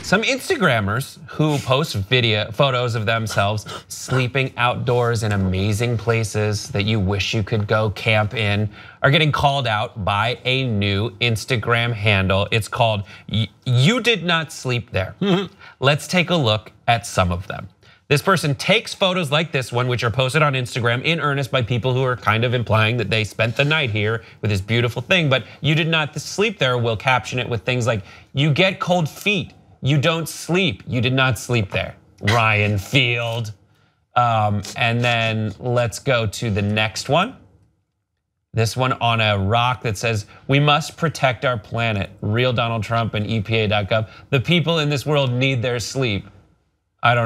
Some Instagrammers who post photos of themselves sleeping outdoors in amazing places that you wish you could go camp in are getting called out by a new Instagram handle. It's called You Did Not Sleep There. Let's take a look at some of them. This person takes photos like this one, which are posted on Instagram in earnest by people who are kind of implying that they spent the night here with this beautiful thing, but you did not sleep there will caption it with things like, you get cold feet, you don't sleep, you did not sleep there. Ryan Field. And then let's go to the next one. This one on a rock that says, we must protect our planet. Real Donald Trump and EPA.gov. The people in this world need their sleep.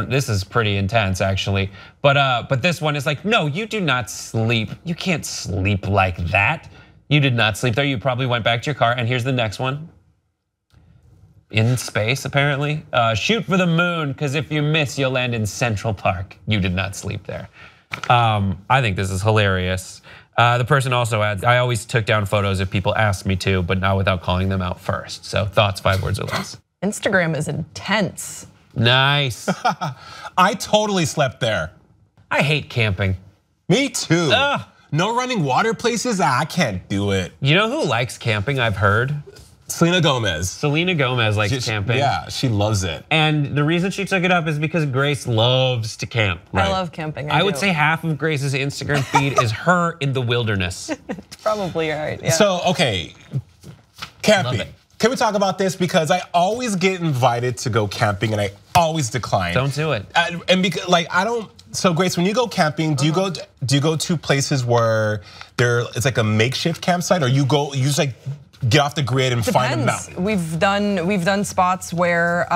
This is pretty intense actually. But this one is like, no, you do not sleep. You can't sleep like that. You did not sleep there. You probably went back to your car. And here's the next one. In space, apparently. Shoot for the moon, because if you miss, you'll land in Central Park. You did not sleep there. I think this is hilarious. The person also adds, I always took down photos if people asked me to, but not without calling them out first. So thoughts, 5 words or less. Instagram is intense. Nice. I totally slept there. I hate camping. Me too. No running water places, I can't do it. You know who likes camping, I've heard? Selena Gomez. Selena Gomez likes camping. Yeah, she loves it. And the reason she took it up is because Grace loves to camp. I love camping. I would say half of Grace's Instagram feed is her in the wilderness. It's probably right, yeah. So, okay, camping. Can we talk about this? Because I always get invited to go camping and I always decline. Don't do it. And because like I don't. So Grace, when you go camping, do you go to places where it's like a makeshift campsite, or you just like get off the grid and find a mountain? We've done spots where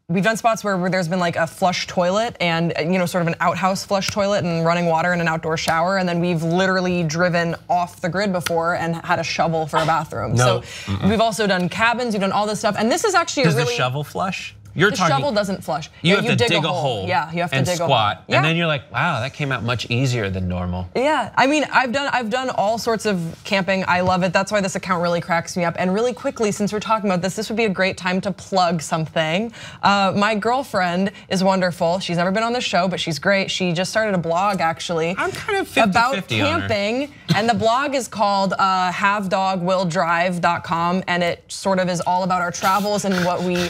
there's been like a flush toilet and sort of an outhouse flush toilet and running water and an outdoor shower, and then we've literally driven off the grid before and had a shovel for a bathroom. No. So we've also done cabins, we've done all this stuff, and this is actually Does the shovel flush? The shovel doesn't flush. You have to dig a hole. Yeah, you have to dig a hole. Squat, and then you're like, wow, that came out much easier than normal. Yeah, I mean, I've done all sorts of camping. I love it. That's why this account really cracks me up. And really quickly, since we're talking about this would be a great time to plug something. My girlfriend is wonderful. She's never been on the show, but she's great. She just started a blog actually. I'm kind of 50-50 about camping, and the blog is called havedogwilldrive.com, and it sort of is all about our travels and what we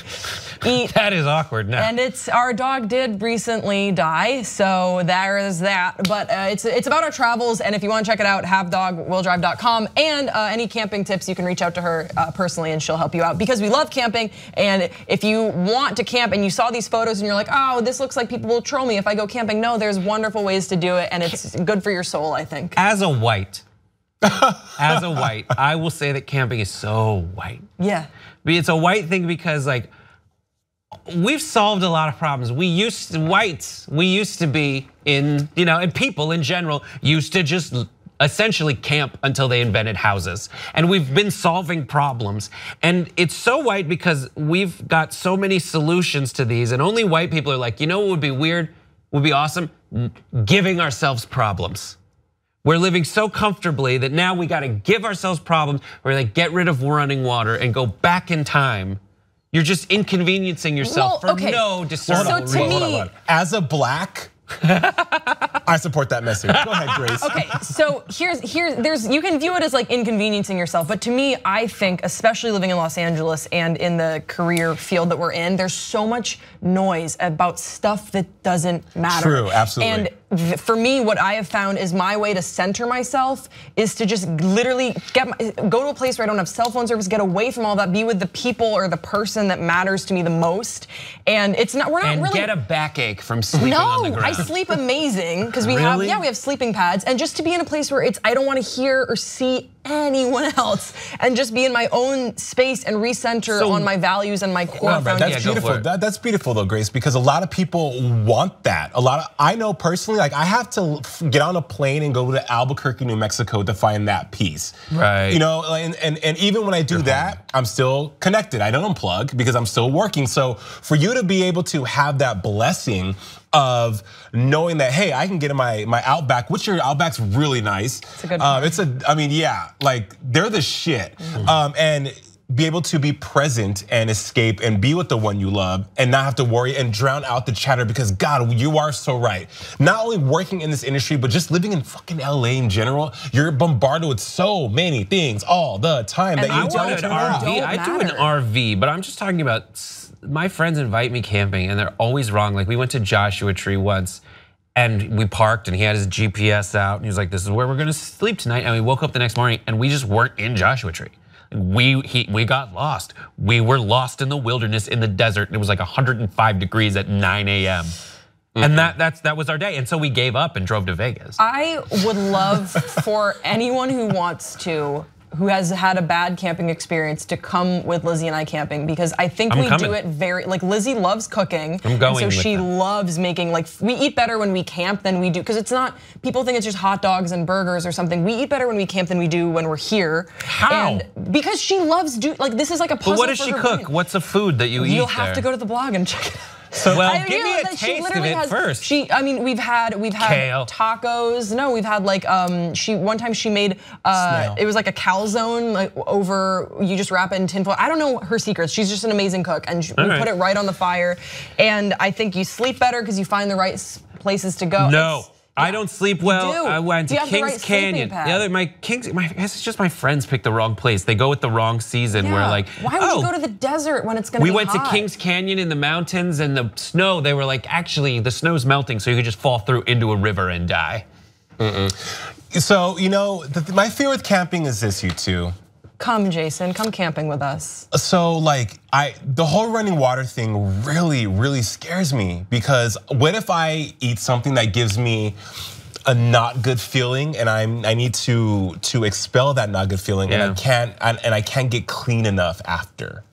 eat. That is awkward now. And our dog did recently die, so there is that. But it's about our travels, and if you want to check it out, havedogwilldrive.com. And any camping tips, you can reach out to her personally, and she'll help you out, because we love camping. And if you want to camp and you saw these photos and you're like, oh, this looks like people will troll me if I go camping. No, there's wonderful ways to do it, and it's good for your soul, I think. As a white, I will say that camping is so white. Yeah. It's a white thing because like, we've solved a lot of problems. We used to be in, and people in general used to just essentially camp until they invented houses. And we've been solving problems. And it's so white because we've got so many solutions to these, and only white people are like, you know what would be weird, would be awesome? Giving ourselves problems. We're living so comfortably that now we gotta give ourselves problems. We're like, get rid of running water and go back in time. You're just inconveniencing yourself for no discernible reason. Hold on. As a black, I support that message. Go ahead, Grace. Okay, so you can view it as like inconveniencing yourself, but to me, I think, especially living in Los Angeles and in the career field that we're in, there's so much noise about stuff that doesn't matter. True, absolutely. And for me, what I have found is my way to center myself is to just literally go to a place where I don't have cell phone service, get away from all that, be with the people or the person that matters to me the most. And we're not really get a backache from sleeping on the ground. I sleep amazing because we have sleeping pads, and just to be in a place where I don't want to hear or see anyone else, and just be in my own space and recenter on my values and my core foundation. That's beautiful. That's beautiful though, Grace, because a lot of people want that. I know personally, like I have to get on a plane and go to Albuquerque, New Mexico to find that peace. Right. And even when I do that, I'm still connected. I don't unplug because I'm still working. So for you to be able to have that blessing of knowing that, hey, I can get in my Outback, which your Outback's really nice. It's a good like they're the shit. And be able to be present and escape and be with the one you love and not have to worry and drown out the chatter, because God, you are so right. Not only working in this industry, but just living in fucking LA in general, you're bombarded with so many things all the time that you don't turn off. I do an RV, but I'm just talking about my friends invite me camping and they're always wrong. Like we went to Joshua Tree once and we parked and he had his GPS out and he was like, this is where we're gonna sleep tonight. And we woke up the next morning and we just weren't in Joshua Tree. We got lost. We were lost in the wilderness in the desert and it was like 105 degrees at 9 a.m. And that was our day. And so we gave up and drove to Vegas. I would love for anyone who wants to, who has had a bad camping experience, to come with Lizzie and I camping, because I think we do it very, like Lizzie loves cooking. I'm going so with she them. loves making, like we eat better when we camp than we do, because it's not, people think it's just hot dogs and burgers or something. We eat better when we camp than we do when we're here. How? And because she loves, like this is like a puzzle. But what does for she her cook? brain. What's a food that you eat You'll have there? to go to the blog and check it out. So well, give me a taste of it first. I mean, we've had Kale. tacos. No, we've had like one time she made it was like a calzone, like over, you just wrap it in tinfoil. I don't know her secrets. She's just an amazing cook, and we put it right on the fire. And I think you sleep better because you find the right places to go. No. I don't sleep well. I went to Do you have the Kings right Canyon. sleeping pad? The other, it's just my friends picked the wrong place. They go with the wrong season. Where like, why would you go to the desert when it's gonna be hot? We went to Kings Canyon in the mountains and the snow. They were like, actually, the snow's melting, so you could just fall through into a river and die. So my fear with camping is this, you two. Come, Jason, come camping with us. So like the whole running water thing really scares me, because what if I eat something that gives me a not good feeling and I need to expel that not good feeling, and I can't get clean enough after?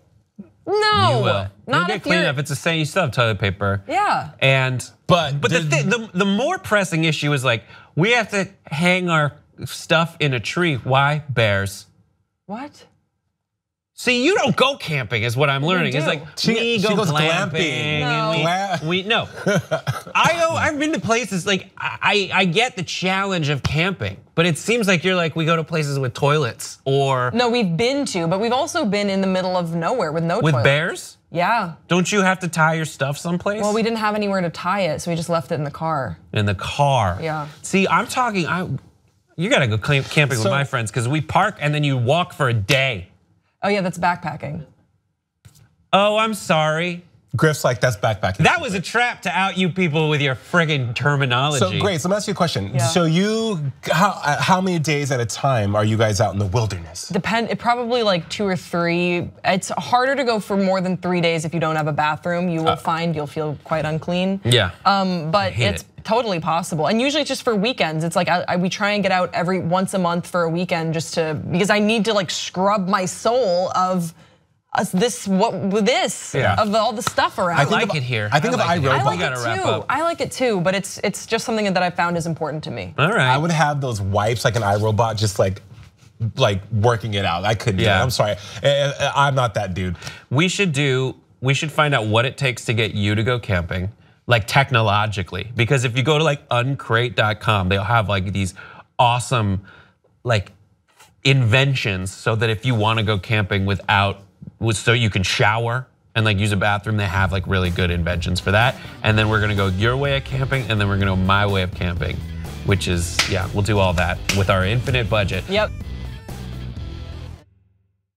No, you will. Not You'll get clean enough. It's the same. You still have toilet paper. Yeah. But the more pressing issue is like, we have to hang our stuff in a tree. Why? Bears. What? See, you don't go camping, is what I'm learning. It's like she goes glamping. No. I've been to places like I get the challenge of camping, but it seems like you're like, we go to places with toilets or no, we've been to, but we've also been in the middle of nowhere with no toilet. bears. Yeah. Don't you have to tie your stuff someplace? Well, we didn't have anywhere to tie it, so we just left it in the car. In the car. Yeah. See, I'm talking. You gotta go camping with my friends, because we park and then you walk for a day. Oh yeah, that's backpacking. Oh, I'm sorry. Griff's like, that's backpacking. That was a trap to out you people with your friggin' terminology. So Grace, let me ask you a question. Yeah. So how many days at a time are you guys out in the wilderness? It probably like 2 or 3. It's harder to go for more than 3 days if you don't have a bathroom. You will find you'll feel quite unclean. Yeah. But it's totally possible, and usually it's just for weekends. It's like we try and get out once a month for a weekend, because I need to like scrub my soul of of all the stuff around. I like it here. I think of iRobot. I like it too. I like it too, but it's just something that I found is important to me. All right. I would have those wipes like an iRobot, just like working it out. I couldn't do it. I'm sorry. I'm not that dude. We should find out what it takes to get you to go camping, like technologically. Because if you go to like uncrate.com, they'll have like these awesome like inventions so that if you want to go camping so you can shower and like use a bathroom, they have like really good inventions for that. And then we're gonna go your way of camping, and then we're gonna go my way of camping, which is, we'll do all that with our infinite budget. Yep.